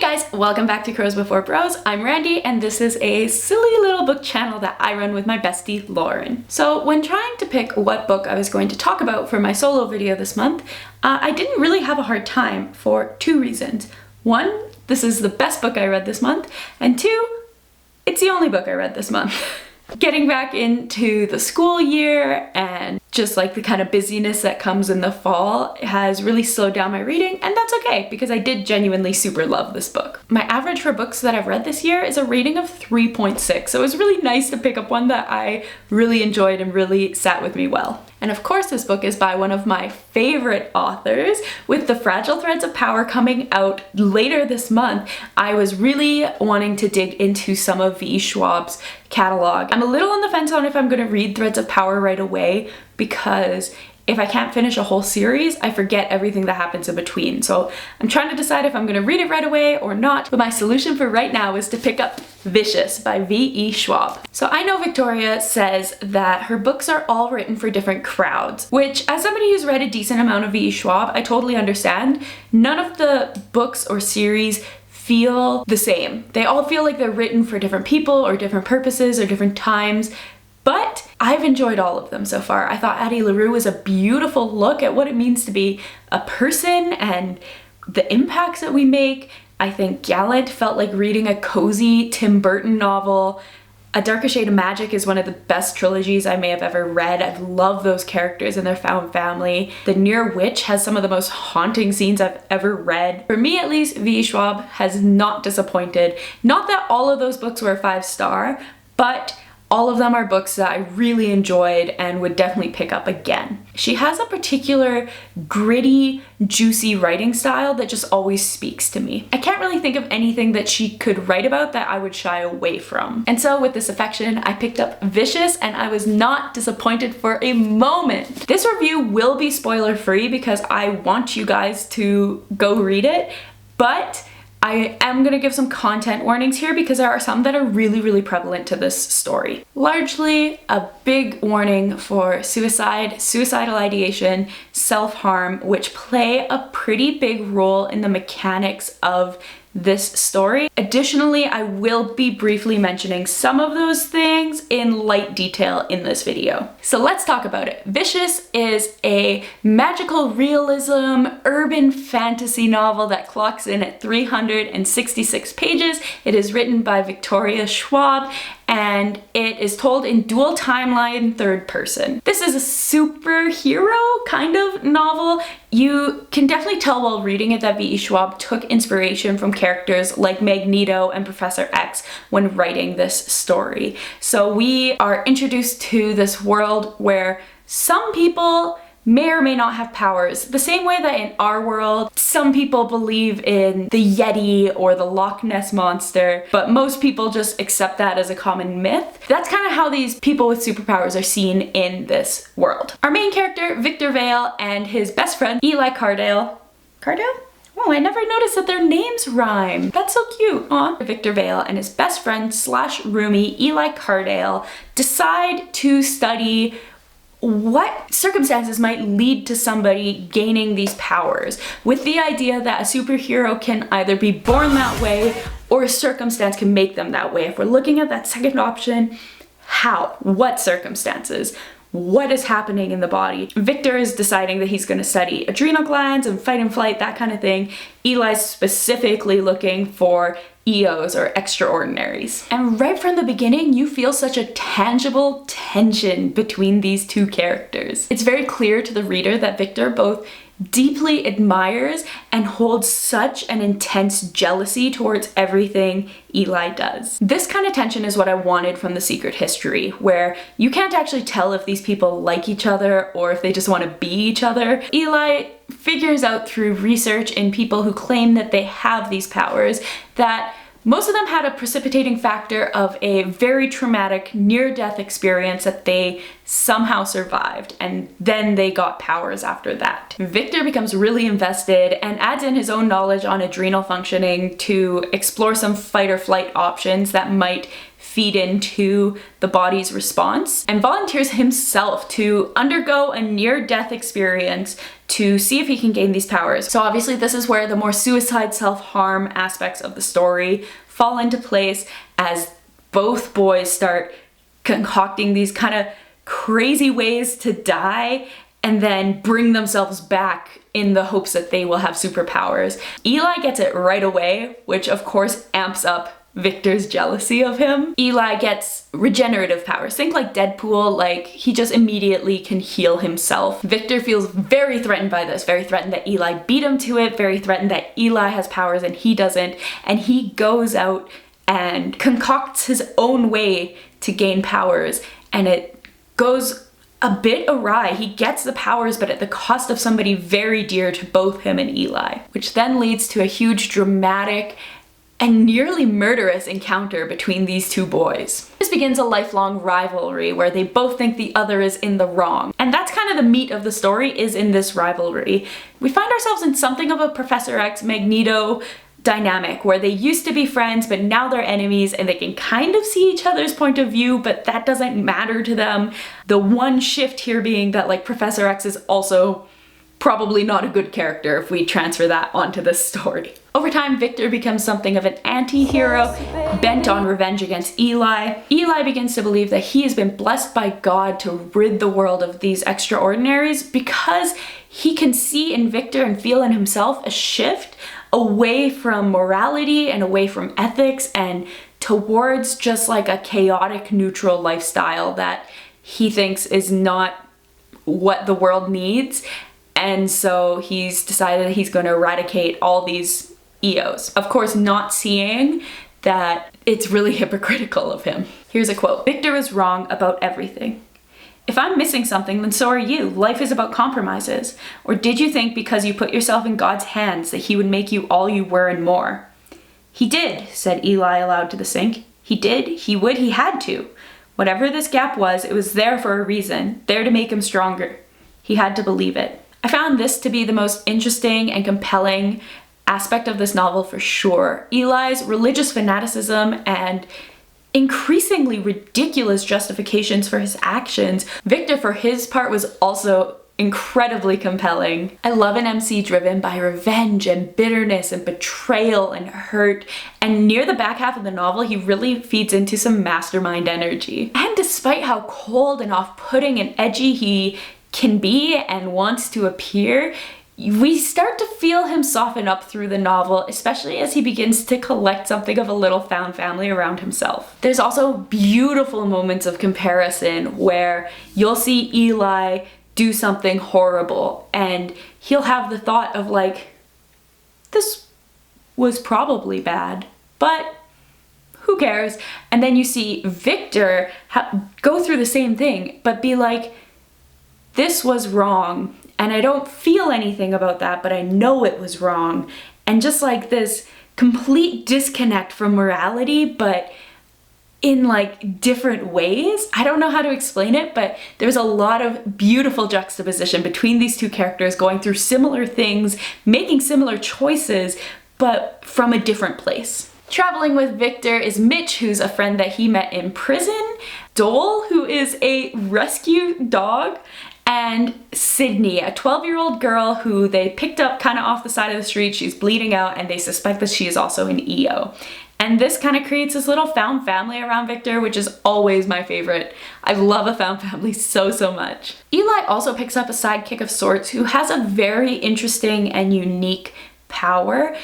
guys, welcome back to Crows Before Bros. I'm Randy and this is a silly little book channel that I run with my bestie Lauren. So when trying to pick what book I was going to talk about for my solo video this month, I didn't really have a hard time for two reasons. One, this is the best book I read this month, and two, it's the only book I read this month. Getting back into the school year and just like the kind of busyness that comes in the fall has really slowed down my reading, and that's okay because I did genuinely super love this book. My average for books that I've read this year is a rating of 3.6, so it was really nice to pick up one that I really enjoyed and really sat with me well. And of course this book is by one of my favorite authors. With The Fragile Threads of Power coming out later this month, I was really wanting to dig into some of V. Schwab's catalog. I'm a little on the fence on if I'm going to read Threads of Power right away, because if I can't finish a whole series, I forget everything that happens in between. So I'm trying to decide if I'm gonna read it right away or not, but my solution for right now is to pick up Vicious by V.E. Schwab. So I know Victoria says that her books are all written for different crowds, which as somebody who's read a decent amount of V.E. Schwab, I totally understand. None of the books or series feel the same. They all feel like they're written for different people or different purposes or different times. But I've enjoyed all of them so far. I thought Addie LaRue was a beautiful look at what it means to be a person and the impacts that we make. I think Gallant felt like reading a cozy Tim Burton novel. A Darker Shade of Magic is one of the best trilogies I may have ever read. I love those characters and their found family. The Near Witch has some of the most haunting scenes I've ever read. For me at least, V. Schwab has not disappointed. Not that all of those books were a 5-star, but all of them are books that I really enjoyed and would definitely pick up again. She has a particular gritty, juicy writing style that just always speaks to me. I can't really think of anything that she could write about that I would shy away from. And so with this affection, I picked up Vicious and I was not disappointed for a moment. This review will be spoiler free because I want you guys to go read it, but I am going to give some content warnings here because there are some that are really prevalent to this story. Largely a big warning for suicide, suicidal ideation, self-harm, which play a pretty big role in the mechanics of this story. Additionally, I will be briefly mentioning some of those things in light detail in this video. So let's talk about it. Vicious is a magical realism, urban fantasy novel that clocks in at 366 pages. It is written by Victoria Schwab and it is told in dual timeline third person. This is a superhero kind of novel. You can definitely tell while reading it that V.E. Schwab took inspiration from characters like Magneto and Professor X when writing this story. So we are introduced to this world where some people may or may not have powers. The same way that in our world, some people believe in the Yeti or the Loch Ness Monster, but most people just accept that as a common myth. That's kind of how these people with superpowers are seen in this world. Our main character, Victor Vale, and his best friend, Eli Cardale. Cardale? Oh, I never noticed that their names rhyme. That's so cute. Aw. Victor Vale and his best friend slash roomie, Eli Cardale, decide to study what circumstances might lead to somebody gaining these powers, with the idea that a superhero can either be born that way or a circumstance can make them that way. If we're looking at that second option, how? What circumstances? What is happening in the body? Victor is deciding that he's going to study adrenal glands and fight and flight, that kind of thing. Eli's specifically looking for EOs or extraordinaries. And right from the beginning, you feel such a tangible tension between these two characters. It's very clear to the reader that Victor both deeply admires and holds such an intense jealousy towards everything Eli does. This kind of tension is what I wanted from The Secret History, where you can't actually tell if these people like each other or if they just want to be each other. Eli figures out through research in people who claim that they have these powers that most of them had a precipitating factor of a very traumatic near-death experience that they somehow survived, and then they got powers after that. Victor becomes really invested and adds in his own knowledge on adrenal functioning to explore some fight or flight options that might feed into the body's response, and volunteers himself to undergo a near-death experience to see if he can gain these powers. So obviously this is where the more suicide, self-harm aspects of the story fall into place as both boys start concocting these kind of crazy ways to die and then bring themselves back in the hopes that they will have superpowers. Eli gets it right away, which of course amps up Victor's jealousy of him. Eli gets regenerative powers. Think like Deadpool, like he just immediately can heal himself. Victor feels very threatened by this, very threatened that Eli beat him to it, very threatened that Eli has powers and he doesn't, and he goes out and concocts his own way to gain powers, and it goes a bit awry. He gets the powers, but at the cost of somebody very dear to both him and Eli, which then leads to a huge dramatic and nearly murderous encounter between these two boys. This begins a lifelong rivalry where they both think the other is in the wrong. And that's kind of the meat of the story, is in this rivalry. We find ourselves in something of a Professor X Magneto dynamic where they used to be friends but now they're enemies and they can kind of see each other's point of view, but that doesn't matter to them. The one shift here being that like Professor X is also probably not a good character if we transfer that onto this story. Over time, Victor becomes something of an anti-hero, bent on revenge against Eli. Eli begins to believe that he has been blessed by God to rid the world of these extraordinaries because he can see in Victor and feel in himself a shift away from morality and away from ethics and towards just like a chaotic, neutral lifestyle that he thinks is not what the world needs. And so he's decided that he's going to eradicate all these EOs. Of course, not seeing that it's really hypocritical of him. Here's a quote. Victor was wrong about everything. If I'm missing something, then so are you. Life is about compromises. Or did you think because you put yourself in God's hands that he would make you all you were and more? He did, said Eli aloud to the sink. He did, he would, he had to. Whatever this gap was, it was there for a reason, there to make him stronger. He had to believe it. I found this to be the most interesting and compelling aspect of this novel for sure. Eli's religious fanaticism and increasingly ridiculous justifications for his actions. Victor, for his part, was also incredibly compelling. I love an MC driven by revenge and bitterness and betrayal and hurt, and near the back half of the novel he really feeds into some mastermind energy. And despite how cold and off-putting and edgy he can be and wants to appear, we start to feel him soften up through the novel, especially as he begins to collect something of a little found family around himself. There's also beautiful moments of comparison where you'll see Eli do something horrible and he'll have the thought of like, this was probably bad, but who cares? And then you see Victor go through the same thing, but be like, this was wrong. And I don't feel anything about that, but I know it was wrong. And just like this complete disconnect from morality, but in like different ways. I don't know how to explain it, but there's a lot of beautiful juxtaposition between these two characters going through similar things, making similar choices, but from a different place. Traveling with Victor is Mitch, who's a friend that he met in prison, Dole, who is a rescue dog, and Sydney, a 12-year-old girl who they picked up kind of off the side of the street. She's bleeding out and they suspect that she is also an EO. And this kind of creates this little found family around Victor, which is always my favorite. I love a found family so much. Eli also picks up a sidekick of sorts who has a very interesting and unique power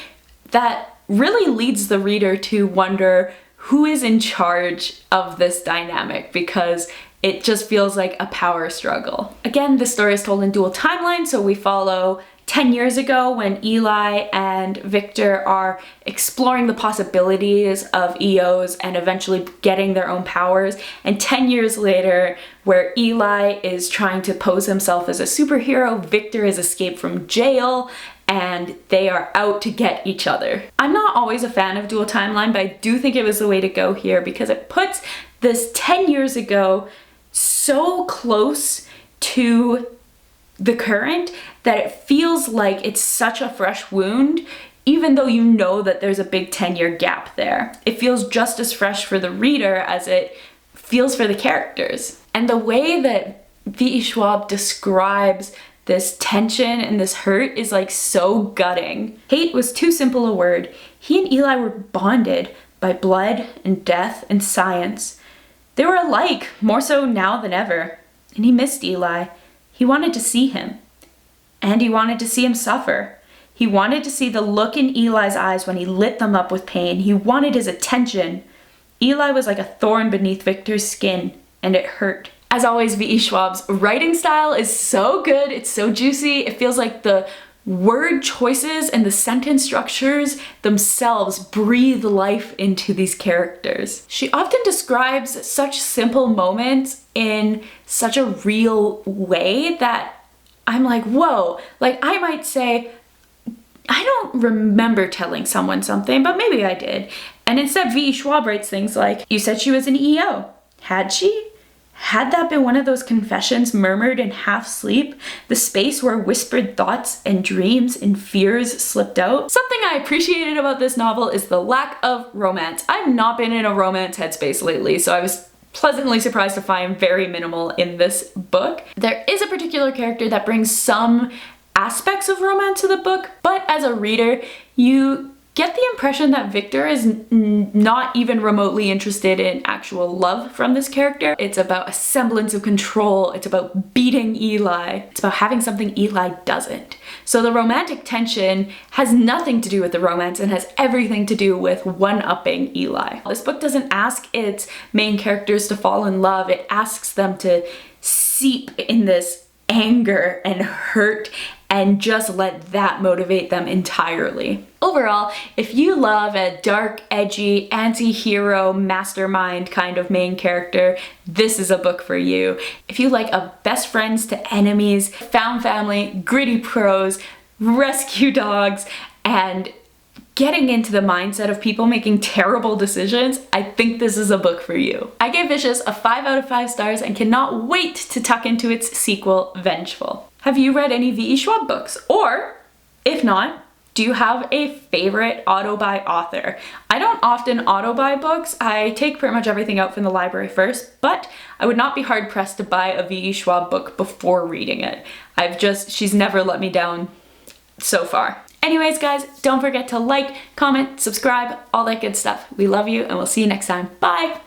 that really leads the reader to wonder who is in charge of this dynamic, because it just feels like a power struggle. Again, this story is told in dual timelines, so we follow 10 years ago when Eli and Victor are exploring the possibilities of EOs and eventually getting their own powers, and 10 years later where Eli is trying to pose himself as a superhero, Victor has escaped from jail, and they are out to get each other. I'm not always a fan of dual timeline, but I do think it was the way to go here because it puts this 10 years ago so close to the current that it feels like it's such a fresh wound. even though you know that there's a big 10-year gap there. It feels just as fresh for the reader as it feels for the characters. And the way that V.E. Schwab describes this tension and this hurt is like so gutting. Hate was too simple a word. He and Eli were bonded by blood and death and science. They were alike, more so now than ever. And he missed Eli. He wanted to see him. And he wanted to see him suffer. He wanted to see the look in Eli's eyes when he lit them up with pain. He wanted his attention. Eli was like a thorn beneath Victor's skin, and it hurt. As always, V.E. Schwab's writing style is so good, it's so juicy. It feels like the word choices and the sentence structures themselves breathe life into these characters. She often describes such simple moments in such a real way that I'm like, whoa. Like, I might say, I don't remember telling someone something, but maybe I did. And instead, V.E. Schwab writes things like, you said she was an EO. Had she? Had that been one of those confessions murmured in half sleep? The space where whispered thoughts and dreams and fears slipped out? Something I appreciated about this novel is the lack of romance. I've not been in a romance headspace lately, so I was pleasantly surprised to find very minimal in this book. There is a particular character that brings some aspects of romance to the book, but as a reader, you get the impression that Victor is not even remotely interested in actual love from this character. It's about a semblance of control. It's about beating Eli. It's about having something Eli doesn't. So the romantic tension has nothing to do with the romance and has everything to do with one-upping Eli. This book doesn't ask its main characters to fall in love. It asks them to seep in this anger and hurt and just let that motivate them entirely. Overall, if you love a dark, edgy, anti-hero, mastermind kind of main character, this is a book for you. If you like a best friends to enemies, found family, gritty prose, rescue dogs, and getting into the mindset of people making terrible decisions, I think this is a book for you. I gave Vicious a 5 out of 5 stars and cannot wait to tuck into its sequel, Vengeful. Have you read any V.E. Schwab books? Or, if not, do you have a favorite auto-buy author? I don't often auto-buy books. I take pretty much everything out from the library first, but I would not be hard-pressed to buy a V.E. Schwab book before reading it. She's never let me down so far. Anyways, guys, don't forget to like, comment, subscribe, all that good stuff. We love you, and we'll see you next time. Bye!